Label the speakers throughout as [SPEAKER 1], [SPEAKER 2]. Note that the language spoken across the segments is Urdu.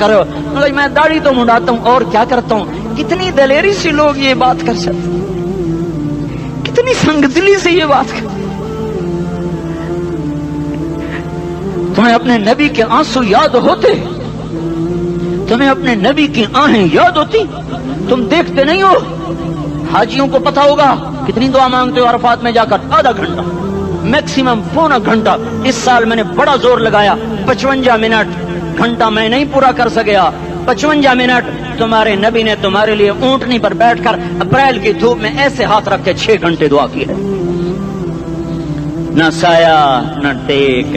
[SPEAKER 1] کرو؟ میں داڑھی تو منڈاتا ہوں اور کیا کرتا ہوں۔ کتنی دلیری سے لوگ یہ بات کر سکتے، کتنی سنگدلی سے یہ بات کر۔ تمہیں اپنے نبی کے آنسو یاد ہوتے؟ تمہیں اپنے نبی کی آہیں یاد ہوتی؟ تم دیکھتے نہیں ہو؟ حاجیوں کو پتا ہوگا کتنی دعا مانگتے ہو عرفات میں جا کر؟ آدھا گھنٹہ، میکسیمم پونا گھنٹہ۔ اس سال میں نے بڑا زور لگایا، 55 منٹ، گھنٹہ میں نہیں پورا کر سکیا، 55 منٹ تمہارے نبی نے تمہارے لیے اونٹنی پر بیٹھ کر اپریل کی دھوپ میں ایسے ہاتھ رکھ کے 6 گھنٹے دعا کی ہے۔ نہ سایہ نہ ٹیک،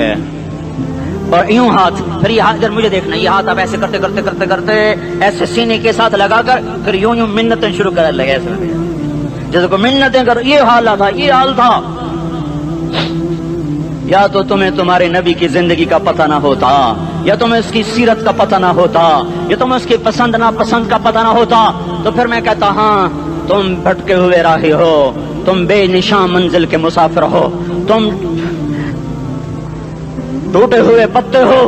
[SPEAKER 1] اور یوں ہاتھ، پھر یہ ہاتھ ادھر مجھے دیکھنا، یہ ہاتھ آپ ایسے کرتے کرتے کرتے کرتے ایسے سینے کے ساتھ لگا کر پھر یوں یوں منتیں شروع کر لگے، ایسے جیسے کو منتیں کر۔ یہ حال تھا، یہ حال تھا۔ یا تو تمہیں تمہارے نبی کی زندگی کا پتہ نہ ہوتا، یا تمہیں اس کی سیرت کا پتہ نہ ہوتا، یا تمہیں اس کی پسند ناپسند کا پتہ نہ ہوتا، تو پھر میں کہتا ہاں تم بھٹکے ہوئے راہی ہو، تم بے نشان منزل کے مسافر ہو، تم ٹوٹے ہوئے پتے ہو۔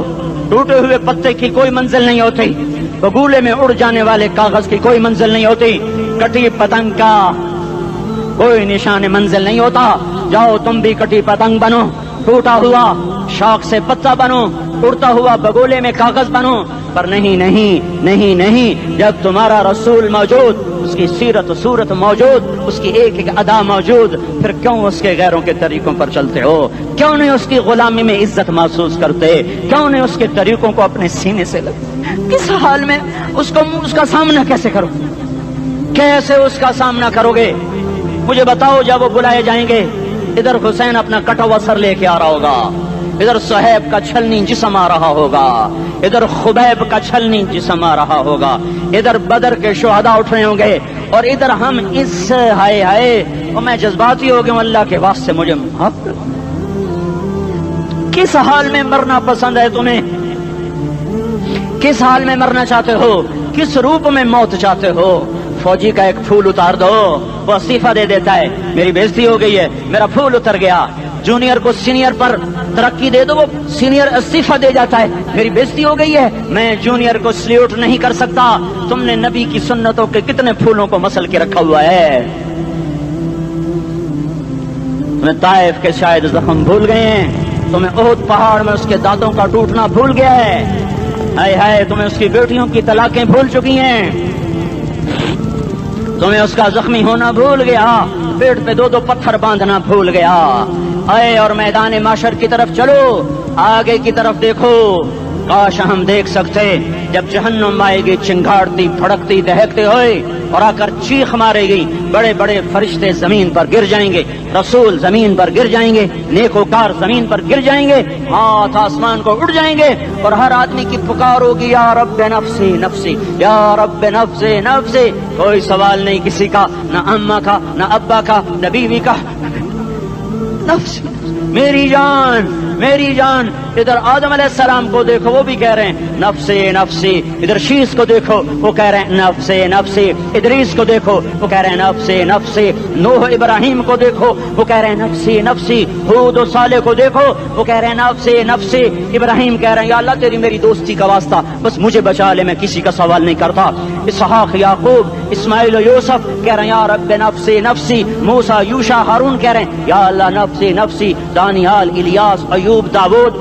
[SPEAKER 1] ٹوٹے ہوئے پتے کی کوئی منزل نہیں ہوتی، بگولے میں اڑ جانے والے کاغذ کی کوئی منزل نہیں ہوتی، کٹی پتنگ کا کوئی نشان منزل نہیں ہوتا۔ جاؤ تم بھی کٹی پتنگ بنو، ٹوٹا ہوا شاخ سے پتا بنو، اڑتا ہوا بگولے میں کاغذ بنو، پر نہیں نہیں نہیں نہیں، جب تمہارا رسول موجود، اس کی سیرت صورت موجود، اس کی ایک ایک ادا موجود، پھر کیوں اس کے غیروں کے طریقوں پر چلتے ہو؟ کیوں نہیں اس کی غلامی میں عزت محسوس کرتے؟ کیوں نہیں اس کے طریقوں کو اپنے سینے سے لگتے؟ کس حال میں اس کا سامنا کیسے کرو؟ کیسے اس کا سامنا کرو گے؟ مجھے بتاؤ، جب وہ بلائے جائیں گے، ادھر حسین اپنا کٹا ہوا سر لے کے آ رہا ہوگا، ادھر صہیب کا چھلنی جسم آ رہا ہوگا، ادھر خبیب کا چھلنی جسم آ رہا ہوگا، ادھر بدر کے شہداء اٹھ رہے ہوں گے، اور ادھر ہم اس ہائے ہائے، اور میں جذباتی ہو گیا ہوں، اللہ کے واسطے مجھے معاف کر۔ کس حال میں مرنا پسند ہے تمہیں؟ کس حال میں مرنا چاہتے ہو؟ کس روپ میں موت چاہتے ہو؟ فوجی کا ایک پھول اتار دو، وہ استعفیٰ دے دیتا ہے، میری بےزتی ہو گئی ہے، میرا پھول اتر گیا۔ جونیئر کو سینئر پر ترقی دے دو، وہ سینئر استعفیٰ دے جاتا ہے، میری بےزتی ہو گئی ہے، میں جونیئر کو سلیوٹ نہیں کر سکتا۔ تم نے نبی کی سنتوں کے کتنے پھولوں کو مسل کے رکھا ہوا ہے؟ تمہیں طائف کے شاید زخم بھول گئے ہیں، تمہیں احد پہاڑ میں اس کے دانتوں کا ٹوٹنا بھول گیا ہے، ہائے ہائے تمہیں اس کی بیٹیوں کی طلاقیں بھول چکی ہیں، تمہیں اس کا زخمی ہونا بھول گیا، پیٹ پہ 2 پتھر باندھنا بھول گیا۔ آئے اور میدان معاشر کی طرف چلو، آگے کی طرف دیکھو۔ کاش ہم دیکھ سکتے جب جہنم آئے گی چنگاڑتی بھڑکتی دہکتے ہوئے اور آ کر چیخ مارے گی، بڑے بڑے فرشتے زمین پر گر جائیں گے، رسول زمین پر گر جائیں گے، نیکوکار زمین پر گر جائیں گے، ہاتھ آسمان کو اڑ جائیں گے، اور ہر آدمی کی پکار ہوگی، یا رب نفسی نفسی، یا رب نفسی نفسی۔ کوئی سوال نہیں کسی کا، نہ اماں کا، نہ ابا کا، نہ بیوی کا، نفس میری جان میری جان۔ ادھر آدم علیہ السلام کو دیکھو، وہ بھی کہہ رہے ہیں نفسی نفسی، ادھر شیس کو دیکھو، وہ کہہ رہے ہیں نفسی نفسی، ادریس کو دیکھو، وہ کہہ رہے ہیں نفسی نفسی، نوح ابراہیم کو دیکھو، وہ کہہ رہے ہیں نفسی نفسی، ہود و صالح کو دیکھو، وہ کہہ رہے ہیں نفسی نفسی۔ ابراہیم کہہ رہے ہیں یا اللہ تیری میری دوستی کا واسطہ، بس مجھے بچا لے، میں کسی کا سوال نہیں کرتا۔ اسحاق یعقوب اسماعیل و یوسف کہہ رہے ہیں یا رب نفسی نفسی۔ موسیٰ یوشع ہارون کہہ رہے ہیں یا اللہ نفسی نفسی۔ دانیال الیاس ایوب داؤد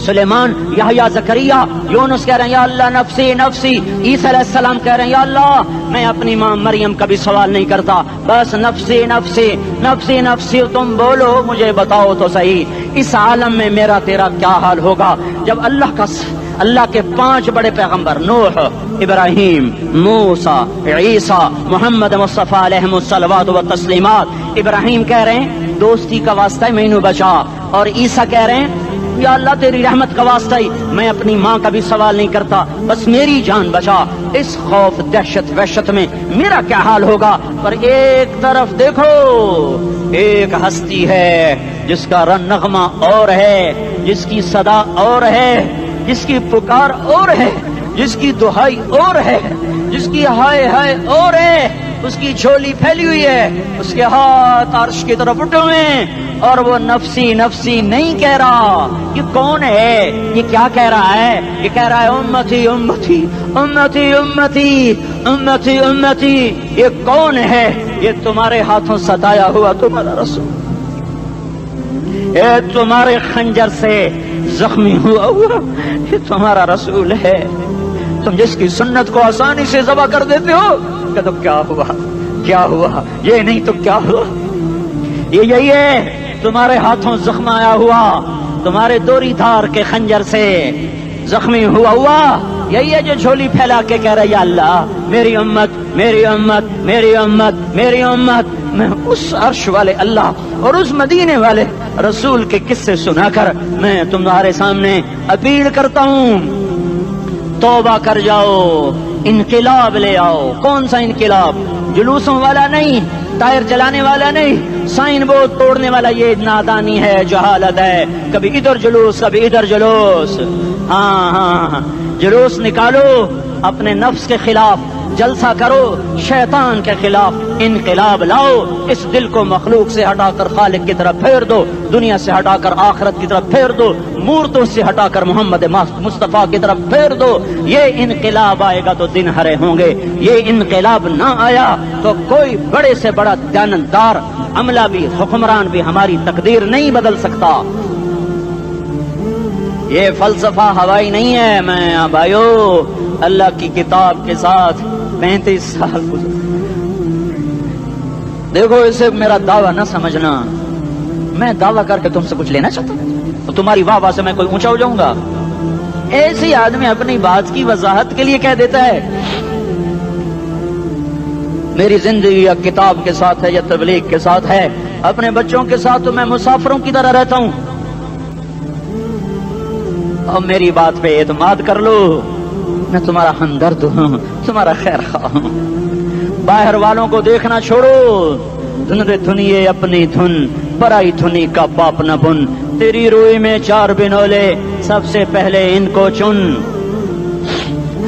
[SPEAKER 1] سلیمان یحییٰ زکریا یونس کہہ رہے ہیں یا اللہ نفسی نفسی۔ عیسیٰ علیہ السلام کہہ رہے ہیں یا اللہ میں اپنی ماں مریم کا بھی سوال نہیں کرتا، بس نفسی نفسی نفسی نفسی۔ تم بولو مجھے بتاؤ تو صحیح، اس عالم میں میرا تیرا کیا حال ہوگا جب اللہ کے 5 بڑے پیغمبر نوح، ابراہیم، موسیٰ، عیسیٰ، محمد مصطفیٰ علیہ الصلوات و تسلیمات۔ ابراہیم کہہ رہے ہیں دوستی کا واسطہ ہے مینوں بچا، اور عیسیٰ کہہ رہے ہیں یا اللہ تیری رحمت کا واسطہ ہی میں اپنی ماں کا بھی سوال نہیں کرتا، بس میری جان بچا۔ اس خوف دہشت وحشت میں میرا کیا حال ہوگا؟ پر ایک طرف دیکھو، ایک ہستی ہے جس کا نغمہ اور ہے، جس کی صدا اور ہے، جس کی پکار اور ہے، جس کی دہائی اور ہے، جس کی ہائے ہائے اور ہے، اس کی جھولی پھیلی ہوئی ہے، اس کے ہاتھ عرش کی طرف اٹھے ہوئے ہیں، اور وہ نفسی نفسی نہیں کہہ رہا. یہ کون ہے؟ یہ کیا کہہ رہا ہے؟ یہ کہہ رہا ہے امتی امتی امتی امتی امتی امتی. یہ کون ہے؟ یہ تمہارے ہاتھوں ستایا ہوا تمہارا رسول، یہ تمہارے خنجر سے زخمی ہوا یہ تمہارا رسول ہے. تم جس کی سنت کو آسانی سے ذبح کر دیتے ہو کہ تو کیا ہوا کیا ہوا، یہ نہیں تو کیا ہوا. یہ یہی ہے تمہارے ہاتھوں زخم آیا ہوا، تمہارے دوری دھار کے خنجر سے زخمی ہوا یہی ہے جو جھولی پھیلا کے کہہ رہا یا اللہ میری امت میری امت میری امت میری امت. میں اس عرش والے اللہ اور اس مدینے والے رسول کے قصے سنا کر میں تمہارے سامنے اپیل کرتا ہوں، توبہ کر جاؤ، انقلاب لے آؤ. کون سا انقلاب؟ جلوسوں والا نہیں، ٹائر جلانے والا نہیں، سائن بورڈ توڑنے والا. یہ نادانی ہے، جہالت ہے. کبھی ادھر جلوس کبھی ادھر جلوس. ہاں جلوس نکالو اپنے نفس کے خلاف، جلسہ کرو شیطان کے خلاف، انقلاب لاؤ. اس دل کو مخلوق سے ہٹا کر خالق کی طرف پھیر دو، دنیا سے ہٹا کر آخرت کی طرف پھیر دو، مورتوں سے ہٹا کر محمد مصطفیٰ کی طرف پھیر دو. یہ انقلاب آئے گا تو دن ہرے ہوں گے. یہ انقلاب نہ آیا تو کوئی بڑے سے بڑا دیانتدار عملہ بھی حکمران بھی ہماری تقدیر نہیں بدل سکتا. یہ فلسفہ ہوائی نہیں ہے. میں بھائیو اللہ کی کتاب کے ساتھ 35 سال گزرے. دیکھو اسے میرا دعویٰ نہ سمجھنا، میں دعویٰ کر کے تم سے کچھ لینا چاہتا ہوں تو تمہاری واہ واہ سے میں کوئی اونچا ہو جاؤں گا؟ ایسی آدمی اپنی بات کی وضاحت کے لیے کہہ دیتا ہے میری زندگی یا کتاب کے ساتھ ہے یا تبلیغ کے ساتھ ہے. اپنے بچوں کے ساتھ تو میں مسافروں کی طرح رہتا ہوں. اور میری بات پہ اعتماد کر لو، میں تمہارا ہمدرد ہوں، تمہارا خیر خواہ ہوں. باہر والوں کو دیکھنا چھوڑو، دھن دھنیے اپنی دھن، پرائی دھنی کا پاپ نہ بن. تیری روئی میں 4 بنولے، سب سے پہلے ان کو چن.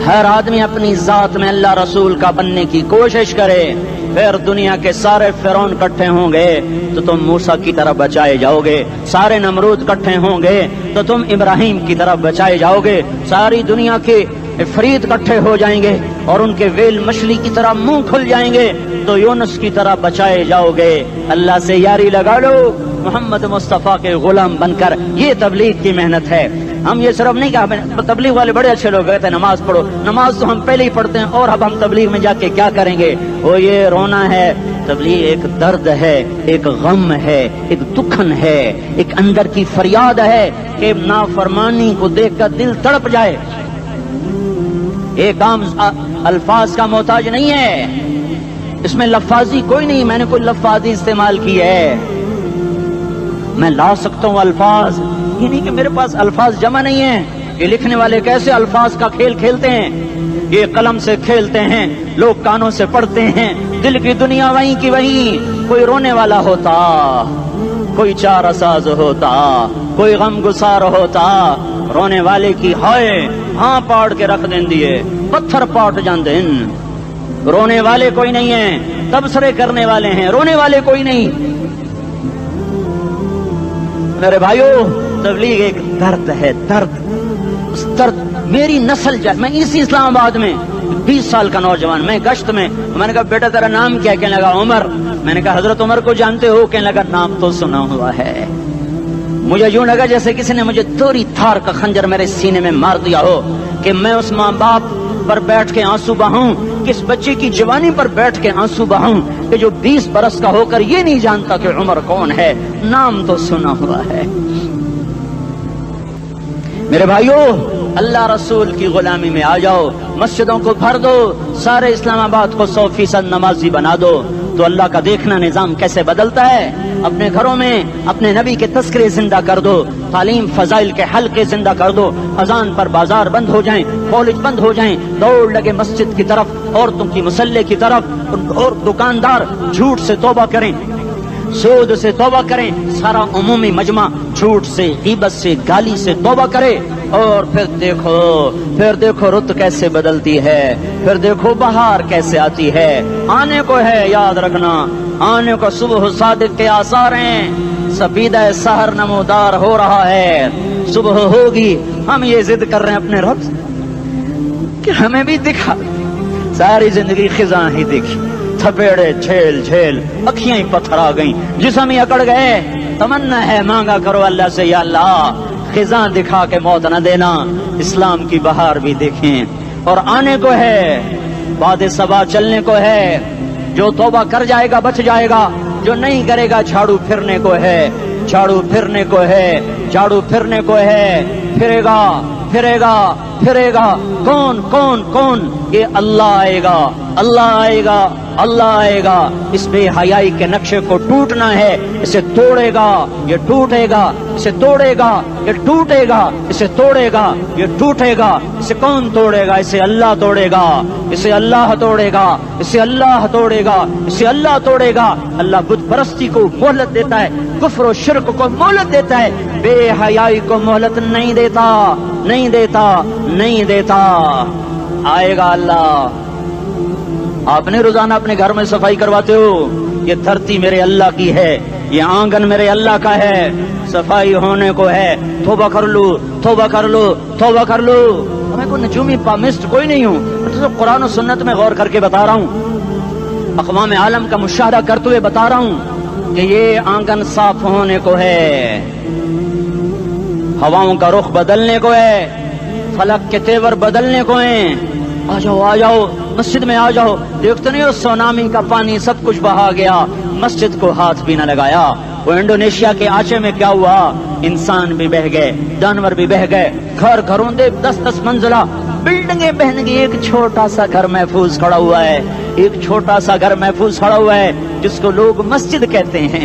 [SPEAKER 1] ہر آدمی اپنی ذات میں اللہ رسول کا بننے کی کوشش کرے، پھر دنیا کے سارے فرعون کٹھے ہوں گے تو تم موسیٰ کی طرف بچائے جاؤ گے. سارے نمرود کٹھے ہوں گے تو تم ابراہیم کی طرف بچائے جاؤ گے. ساری دنیا کے افریت کٹھے ہو جائیں گے اور ان کے ویل مچھلی کی طرح منہ کھل جائیں گے تو یونس کی طرح بچائے جاؤ گے. اللہ سے یاری لگا لو محمد مصطفیٰ کے غلام بن کر. یہ تبلیغ کی محنت ہے. ہم یہ صرف نہیں کہا تبلیغ والے بڑے اچھے لوگ کہتے ہیں نماز پڑھو، نماز تو ہم پہلے ہی پڑھتے ہیں اور اب ہم تبلیغ میں جا کے کیا کریں گے؟ وہ یہ رونا ہے. تبلیغ ایک درد ہے، ایک غم ہے، ایک دکھن ہے، ایک اندر کی فریاد ہے کہ نافرمانی کو دیکھ کر دل تڑپ جائے. ایک عام الفاظ کا محتاج نہیں ہے، اس میں لفاظی کوئی نہیں. میں نے کوئی لفاظی استعمال کی ہے، میں لا سکتا ہوں الفاظ. یہ نہیں کہ میرے پاس الفاظ جمع نہیں ہیں. یہ لکھنے والے کیسے الفاظ کا کھیل کھیلتے ہیں، یہ قلم سے کھیلتے ہیں، لوگ کانوں سے پڑھتے ہیں. دل کی دنیا وہیں کی وہیں. کوئی رونے والا ہوتا، کوئی چار اساز ہوتا، کوئی غم گسار ہوتا. رونے والے کی ہائے ہاں پاڑ کے رکھ دیں دیے، پتھر پاٹ جان دیں. رونے والے کوئی نہیں ہیں، تبصرے کرنے والے ہیں، رونے والے کوئی نہیں. میرے بھائیو تبلیغ ایک درد ہے، درد. اس درد میری نسل جائے. میں اسی اسلام آباد میں 20 سال کا نوجوان، میں گشت میں نے کہا بیٹا تیرا نام کیا؟ کہنے لگا عمر. میں نے کہا حضرت عمر کو جانتے ہو؟ کہنے لگا نام تو سنا ہوا ہے. مجھے یوں لگا جیسے کسی نے مجھے دوری تھار کا خنجر میرے سینے میں مار دیا ہو کہ میں اس ماں باپ پر بیٹھ کے آنسو بہاؤں، کس بچے کی جوانی پر بیٹھ کے آنسو بہاؤں کہ جو 20 برس کا ہو کر یہ نہیں جانتا کہ عمر کون ہے. نام تو سنا ہوا ہے. میرے بھائیو اللہ رسول کی غلامی میں آ جاؤ، مسجدوں کو بھر دو، سارے اسلام آباد کو 100% نمازی بنا دو تو اللہ کا دیکھنا نظام کیسے بدلتا ہے. اپنے گھروں میں اپنے نبی کے تذکرے زندہ کر دو، تعلیم فضائل کے حلقے زندہ کر دو. اذان پر بازار بند ہو جائیں، کالج بند ہو جائیں، دوڑ لگے مسجد کی طرف، عورتوں کی مصلے کی طرف. اور دکاندار جھوٹ سے توبہ کریں، سود سے توبہ کریں. سارا عمومی مجمع جھوٹ سے، غیبت سے، گالی سے توبہ کرے. اور پھر دیکھو رت کیسے بدلتی ہے، پھر دیکھو بہار کیسے آتی ہے. آنے کو ہے، یاد رکھنا آنے کو. صبح صادق کے آثار ہیں، سفیدہ سحر نمودار ہو رہا ہے، صبح ہوگی، ہم یہ ضد کر رہے ہیں اپنے رب سے کہ ہمیں بھی دکھا۔ ساری زندگی خزاں ہی دیکھی، تھپیڑے جھیل جھیل، اکھیاں ہی پتھر آ گئیں، جسم ہی اکڑ گئے۔ تمنا ہے مانگا کرو اللہ سے، یا اللہ خزاں دکھا کے موت نہ دینا، اسلام کی بہار بھی دیکھیں۔ اور آنے کو ہے، باد صبا چلنے کو ہے، جو توبہ کر جائے گا بچ جائے گا، جو نہیں کرے گا جھاڑو پھرنے کو ہے، جھاڑو پھرنے کو ہے، جھاڑو پھرنے کو ہے، پھرے گا پھرے گا پھرے گا۔ کون کون کون؟ یہ اللہ آئے گا، اللہ آئے گا، اللہ آئے گا۔ اس بے حیائی کے نقشے کو ٹوٹنا ہے، اسے توڑے گا، یہ ٹوٹے گا، اسے توڑے گا، یہ ٹوٹے گا، اسے توڑے گا، یہ ٹوٹے گا۔ اسے کون توڑے گا؟ اسے اللہ توڑے گا، اسے اللہ توڑے گا، اسے اللہ توڑے گا، اسے اللہ توڑے گا۔ اللہ بت پرستی کو مہلت دیتا ہے، کفر و شرک کو مہلت دیتا ہے، بے حیائی کو مہلت نہیں دیتا، نہیں دیتا، نہیں دیتا۔ آئے گا اللہ۔ آپ نے روزانہ اپنے گھر میں صفائی کرواتے ہو، یہ دھرتی میرے اللہ کی ہے، یہ آنگن میرے اللہ کا ہے، صفائی ہونے کو ہے، توبہ کر لو، توبہ کر لو، توبہ کر لو۔ میں کوئی نجومی پامسٹ کوئی نہیں ہوں، میں تو قرآن و سنت میں غور کر کے بتا رہا ہوں، اقوام عالم کا مشاہدہ کرتے ہوئے بتا رہا ہوں کہ یہ آنگن صاف ہونے کو ہے، ہواؤں کا رخ بدلنے کو ہے، فلک کے تیور بدلنے کو ہیں۔ آ جاؤ آ جاؤ، مسجد میں آ جاؤ۔ دیکھتے نہیں ہو سونامی کا پانی سب کچھ بہا گیا، مسجد کو ہاتھ بھی نہ لگایا۔ وہ انڈونیشیا کے آچے میں کیا ہوا؟ انسان بھی بہ گئے، جانور بھی بہ گئے، گھر گھروں دے 10-10 منزلہ بلڈنگیں بہن گئی، ایک چھوٹا سا گھر محفوظ کھڑا ہوا ہے، ایک چھوٹا سا گھر محفوظ کھڑا ہوا ہے جس کو لوگ مسجد کہتے ہیں۔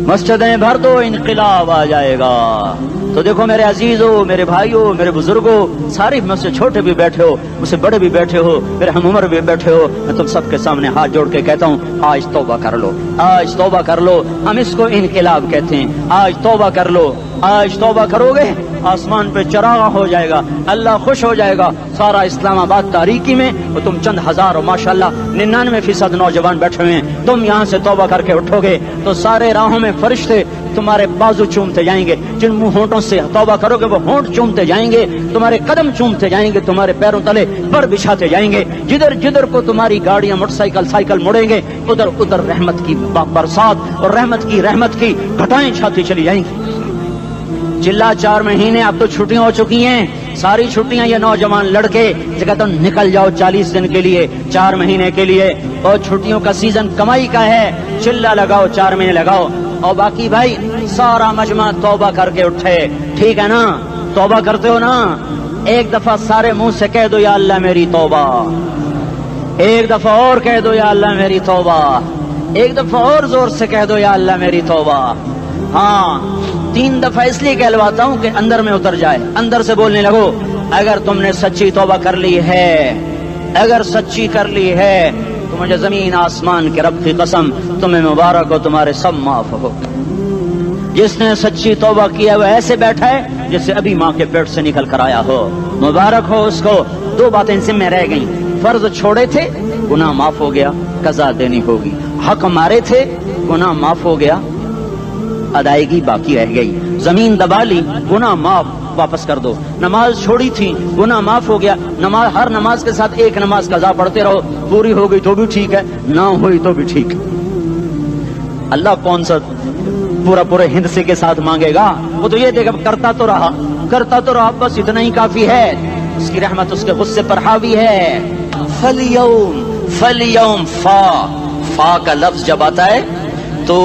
[SPEAKER 1] مسجدیں بھر دو، انقلاب آ جائے گا۔ تو دیکھو میرے عزیزو، میرے بھائیو، میرے بزرگوں، سارے مجھ سے چھوٹے بھی بیٹھے ہو، مجھ سے بڑے بھی بیٹھے ہو، میرے ہم عمر بھی بیٹھے ہو، میں تم سب کے سامنے ہاتھ جوڑ کے کہتا ہوں آج توبہ کر لو، آج توبہ کر لو۔ ہم اس کو انقلاب کہتے ہیں۔ آج توبہ کر لو، آج توبہ کرو گے آسمان پہ چراغ ہو جائے گا، اللہ خوش ہو جائے گا۔ سارا اسلام آباد تاریکی میں اور تم چند ہزار اور ماشاءاللہ 99% نوجوان بیٹھے ہوئے ہیں، تم یہاں سے توبہ کر کے اٹھو گے تو سارے راہوں میں فرشتے تمہارے بازو چومتے جائیں گے، جن منہ ہونٹوں سے توبہ کرو گے وہ ہونٹ چومتے جائیں گے، تمہارے قدم چومتے جائیں گے، تمہارے پیروں تلے پر بچھاتے جائیں گے، جدھر جدھر کو تمہاری گاڑیاں موٹر سائیکل مڑیں گے ادھر ادھر رحمت کی برسات اور رحمت کی گھٹائیں چھاتی چلی جائیں گی۔ چلا 4 مہینے اب تو چھٹیاں ہو چکی ہیں، ساری چھٹیاں یہ نوجوان لڑکے کہتے ہیں نکل جاؤ 40 دن کے لیے، 4 مہینے کے لیے، اور چھٹیوں کا سیزن کمائی کا ہے، چلا لگاؤ 4 مہینے لگاؤ۔ اور باقی بھائی سارا مجمع توبہ کر کے اٹھے، ٹھیک ہے نا؟ توبہ کرتے ہو نا؟ ایک دفعہ سارے منہ سے کہہ دو یا اللہ میری توبہ، ایک دفعہ اور کہہ دو یا اللہ میری توبہ، ایک دفعہ اور زور سے کہہ دو یا اللہ میری توبہ۔ ہاں 3 دفعہ اس لیے کہلواتا ہوں کہ اندر میں اتر جائے، اندر سے بولنے لگو۔ اگر تم نے سچی توبہ کر لی ہے، اگر سچی کر لی ہے تو مجھے زمین آسمان کے رب کی قسم تمہیں مبارک ہو، تمہارے سب معاف ہو۔ جس نے سچی توبہ کیا وہ ایسے بیٹھا ہے جسے ابھی ماں کے پیٹ سے نکل کر آیا ہو، مبارک ہو اس کو۔ 2 باتیں ذمہ رہ گئیں، فرض چھوڑے تھے گناہ معاف ہو گیا، قضا دینی ہوگی، حق مارے تھے گناہ معاف ہو گیا، ادائیگی باقی رہ گئی، زمین دبا لی گناہ معاف، واپس کر دو، نماز چھوڑی تھی گناہ معاف ہو گیا، نماز ہر نماز کے ساتھ ایک نماز قضا پڑھتے رہو، پوری ہو گئی تو بھی ٹھیک ہے، نہ ہوئی تو بھی ٹھیک۔ اللہ کون سا پورے ہند سے کے ساتھ مانگے گا؟ وہ تو یہ دیکھا کرتا تو رہا، بس اتنا ہی کافی ہے، اس کی رحمت اس کے غصے پر حاوی ہے۔ فَالْيَوْمِ فا کا لفظ جب آتا ہے تو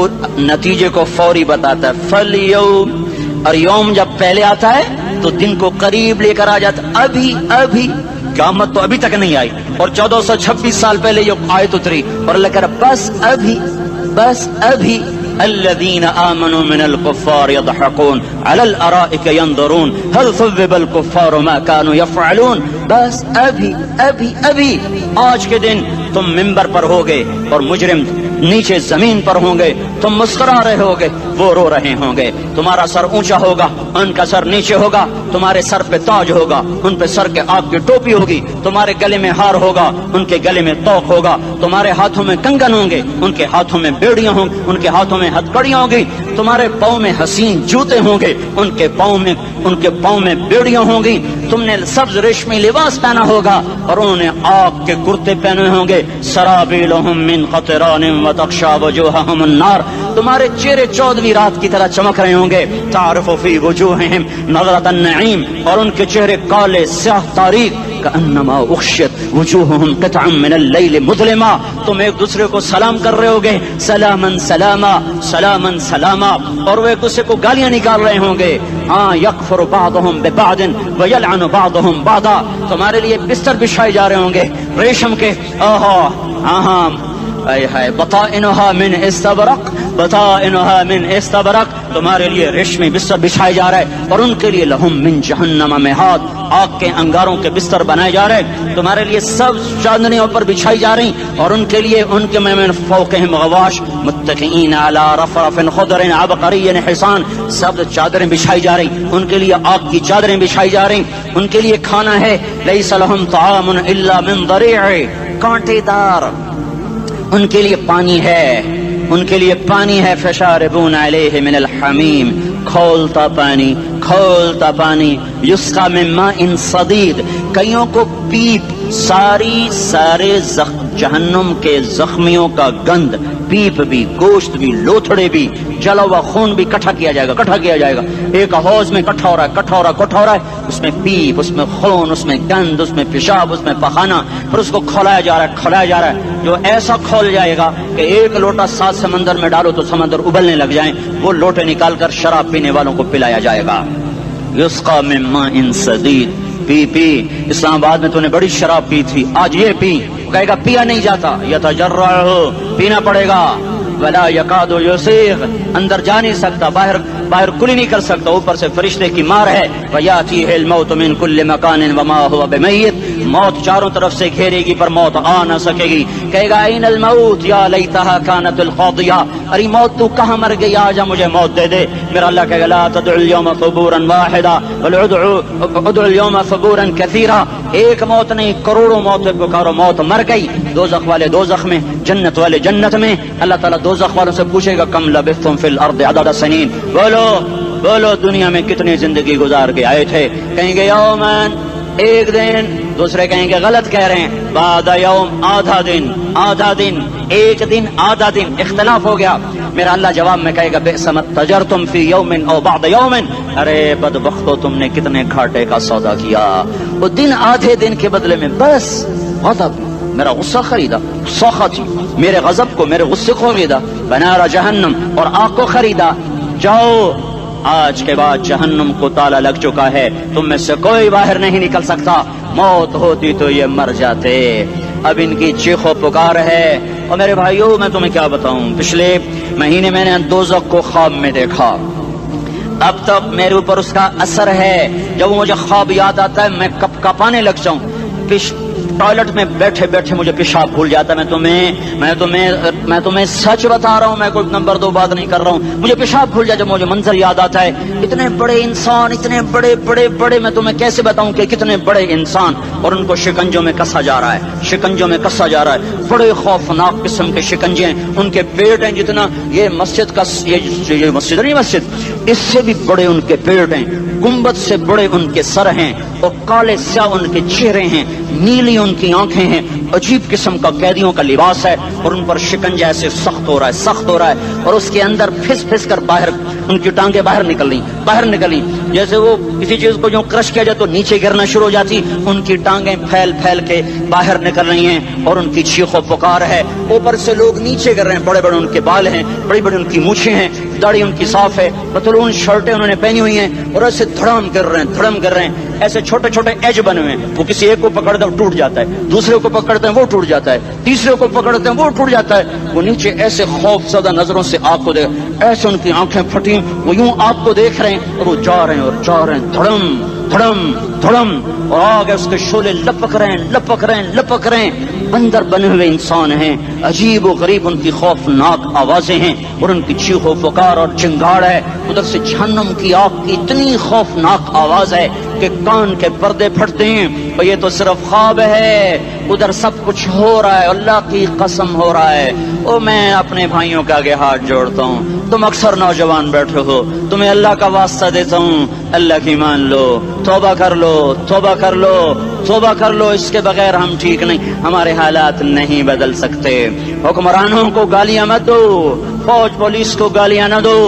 [SPEAKER 1] نتیجے کو فوری بتاتا ہے، فَالْيَوْمِ، اور یوم جب پہلے آتا ہے تو دن کو قریب لے کر آ جاتا، ابھی قیامت تو ابھی تک نہیں آئی، اور 1426 سال پہلے یہ آیت اتری، اور اللہ کہہ رہا بس ابھی الذين آمنوا من الكفار يضحكون على الارائك ينظرون هل ثوب الكفار ما كانوا يفعلون۔ بس ابھی آج کے دن تم منبر پر ہوگے اور مجرم نیچے زمین پر ہوں گے، تم مسکرا رہے ہوگے، وہ رو رہے ہوں گے. تمہارا سر اونچا ہوگا, ان کا سر نیچے ہوگا. تمہارے سر پہ تاج ہوگا, ان پہ سر کے آگ کی ٹوپی ہوگی. تمہارے گلے میں ہار ہوگا, ان کے گلے میں توق ہوگا. تمہارے ہاتھوں میں کنگن ہوں گے, ان کے ہاتھوں میں بیڑیاں ہوں گی, ان کے ہاتھوں میں ہتھکڑیاں ہوں گی. تمہارے پاؤں میں حسین جوتے ہوں گے, ان کے پاؤں میں بیڑیاں ہوں گی. تم نے سبز ریشمی لباس پہنا ہوگا اور انہوں نے آگ کے کرتے پہنے ہوں گے. سرابیلہم من قطران وتغشا وجوہہم النار. تمہارے چہرے 14ویں رات کی طرح چمک رہے ہوں گے. تعرف فی وجوہہم نظرۃ النعیم, اور ان کے چہرے کالے سیاہ تاریک. کأنما اغشیت وجوہہم قطعا من اللیل مظلما. تم ایک دوسرے کو سلام کر رہے ہوگے, سلامن سلاما سلامن سلاما, اور وہ ایک دوسرے کو گالیاں نکال رہے ہوں گے. ہاں یکفر بعضہم ببعض ویلعن بعضہم بعضا. تمہارے لیے بستر بچھائے جا رہے ہوں گے ریشم کے. ہاں اے ہے بطائنہا من استبرق, بطائنہا من استبرق. تمہارے لیے ریشمی بستر بچھائے جا رہے, اور ان کے لیے لہم من جہنم مہاد, آگ کے انگاروں کے بستر بنائے جا رہے. تمہارے لیے سب چادریوں پر بچھائی جا رہی, اور ان کے لیے ان کے من فوقہم غواش متکئین علی رفرف خضر عبقری حسان. سب چادریں بچھائی جا رہی, ان کے لیے آگ کی چادریں بچھائی جا رہی. ان کے لیے کھانا ہے, لیس لہم طعام الا من ضریع, کانٹے دار. ان کے لیے پانی ہے, ان کے لیے پانی ہے. فشاربون علیہ من الحمیم, کھولتا پانی, کھولتا پانی. یسقا من ماء صدید, کئیوں کو پیپ, سارے جہنم کے زخمیوں کا گند, پیپ بھی, گوشت بھی, لوتھڑے بھی, جلا ہوا خون بھی اکٹھا کیا جائے گا. ایک حوض میں اکٹھا ہو رہا ہے. اس میں پیپ, اس میں خون, اس میں گند, اس میں پیشاب, اس میں پخانہ, پھر اس کو کھولایا جا رہا ہے. جو ایسا کھول جائے گا کہ ایک لوٹا 7 سمندر میں ڈالو تو سمندر ابلنے لگ جائیں, وہ لوٹے نکال کر شراب پینے والوں کو پلایا جائے گا. یسقا من ماء صدید, پی. اسلام آباد میں تو نے بڑی شراب پی تھی, آج یہ پی. کہے گا پیا نہیں جاتا, یتجرعہ, پینا پڑے گا. ولا یکاد یسیغ, اندر جا نہیں سکتا, باہر کلی نہیں کر سکتا, اوپر سے فرشتے کی مار ہے. ویاتیہ الموت من کل مکان وما هو بمیت, موت چاروں طرف سے گھیرے گی پر موت آ نہ سکے گی. کہے گا این الموت یا لیتہا کانت القاضیہ, ارے موت تو کہاں مر گئی, آجا مجھے موت دے دے. میرا اللہ کہے گا لا تدعو اليوم ثبورا واحدا بل ادعو اليوم ثبورا کثیرا. ایک موت نہیں, کروڑوں موتیں پکارو. موت مر گئی, دوزخ والے دوزخ میں, جنت والے جنت میں. اللہ تعالیٰ دوزخ والوں سے پوچھے گا کم لبثتم فی الارض عدد سنین, بولو دنیا میں کتنی زندگی گزار کے آئے تھے. کہیں گے یومن, ایک دن. دوسرے کہیں گے غلط کہہ رہے ہیں, بعد یوم, آدھا دن, ایک دن, آدھا دن, اختلاف ہو گیا. میرا اللہ جواب میں کہے گا بئس ما تجرتم فی یوم او بعد یوم, ارے بدبختو تم نے کتنے گھاٹے کا سودا کیا. وہ دن, آدھے دن کے بدلے میں بس غضب, میرا غصہ خریدا, سخطی, میرے غضب کو, میرے غصے کو خریدا. بنار جہنم, اور آگ کو خریدا. جاؤ, آج کے بعد جہنم کو تالا لگ چکا ہے, تم میں سے کوئی باہر نہیں نکل سکتا. موت ہوتی تو یہ مر جاتے. اب ان کی چیخ و پکار ہے. اور میرے بھائیوں, میں تمہیں کیا بتاؤں, پچھلے مہینے میں نے دوزخ کو خواب میں دیکھا. اب تک میرے اوپر اس کا اثر ہے. جب مجھے خواب یاد آتا ہے میں کپ کپانے لگ جاؤں. ٹوائلٹ میں بیٹھے بیٹھے مجھے پیشاب بھول جاتا ہے. میں تمہیں سچ بتا رہا ہوں, میں کوئی نمبر 2 بات نہیں کر رہا ہوں. مجھے پیشاب بھول جاتا, جب مجھے منظر یاد آتا ہے. اتنے بڑے انسان, اتنے بڑے, میں تمہیں کیسے بتاؤں کہ کتنے بڑے انسان, اور ان کو شکنجوں میں کسا جا رہا ہے. بڑے خوفناک قسم کے شکنجے ہیں. ان کے پیٹ ہیں جتنا یہ مسجد کا, یہ مسجد نہیں, مسجد اس سے بھی بڑے ان کے پیٹ ہیں. گنبد سے بڑے ان کے سر ہیں, اور کالے سیاہ ان کے چہرے ہیں, نیلی ان کی آنکھیں ہیں. عجیب قسم کا قیدیوں کا لباس ہے, اور ان پر شکنجہ ایسے سخت ہو رہا ہے, اور اس کے اندر پھس کر باہر ان کی ٹانگیں باہر نکلی جیسے وہ کسی چیز کو جو کرش کیا جائے تو نیچے گرنا شروع ہو جاتی. ان کی ٹانگیں پھیل کے باہر نکل رہی ہیں, اور ان کی چیخ و پکار ہے. اوپر سے لوگ نیچے گر رہے ہیں, بڑے ان کے بال ہیں, بڑی ان کی مونچھیں ہیں, داڑھی ان کی صاف ہے, پتلون شرٹیں انہوں نے پہنی ہوئی ہیں, اور ایسے دھڑم گر رہے ہیں. ایسے چھوٹے ایج بنے ہوئے ہیں. وہ کسی ایک کو پکڑتے ہیں ٹوٹ جاتا ہے, دوسرے کو پکڑتے ہیں وہ ٹوٹ جاتا ہے, تیسرے کو پکڑتے ہیں وہ ٹوٹ جاتا ہے. وہ نیچے ایسے خوف زدہ نظروں سے آپ کو دیکھ, ایسے ان کی آنکھیں پھٹی, وہ یوں آپ کو دیکھ رہے ہیں, اور وہ جا رہے ہیں, دھڑم دھڑم، اور آگے اس کے شعلے لپک رہے ہیں، اندر بنے ہوئے انسان ہیں، عجیب و غریب ان کی خوفناک آوازیں ہیں، اور ان کی چیخ و پکار اور چنگاڑ ہے، ادھر سے جہنم کی آگ کی اتنی خوفناک آواز ہے کہ کان کے پردے پھٹتے ہیں، اور یہ تو صرف خواب ہے، ادھر سب کچھ ہو رہا ہے، اللہ کی قسم ہو رہا ہے۔ او میں اپنے بھائیوں کے آگے ہاتھ جوڑتا ہوں، تم اکثر نوجوان بیٹھے ہو، تمہیں اللہ کا واسطہ دیتا ہوں، اللہ کی مان لو، توبہ کر لو، توبہ کر لو، توبہ کر لو، اس کے بغیر ہم ٹھیک نہیں، ہمارے حالات نہیں بدل سکتے۔ حکمرانوں کو گالیاں مت دو، فوج پولیس کو گالیاں نہ دو،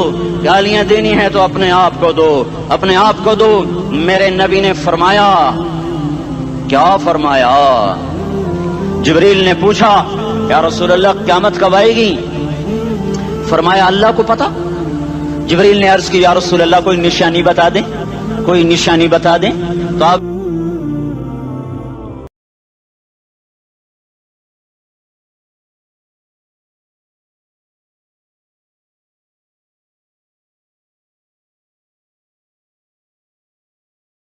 [SPEAKER 1] گالیاں دینی ہے تو اپنے آپ کو دو، اپنے آپ کو دو۔ میرے نبی نے فرمایا، کیا فرمایا؟ جبریل نے پوچھا یا رسول اللہ قیامت کب آئے گی؟ فرمایا اللہ کو پتا۔ جبریل نے عرض کی یا رسول اللہ کوئی نشانی بتا دیں، کوئی نشانی بتا دیں۔ تو آپ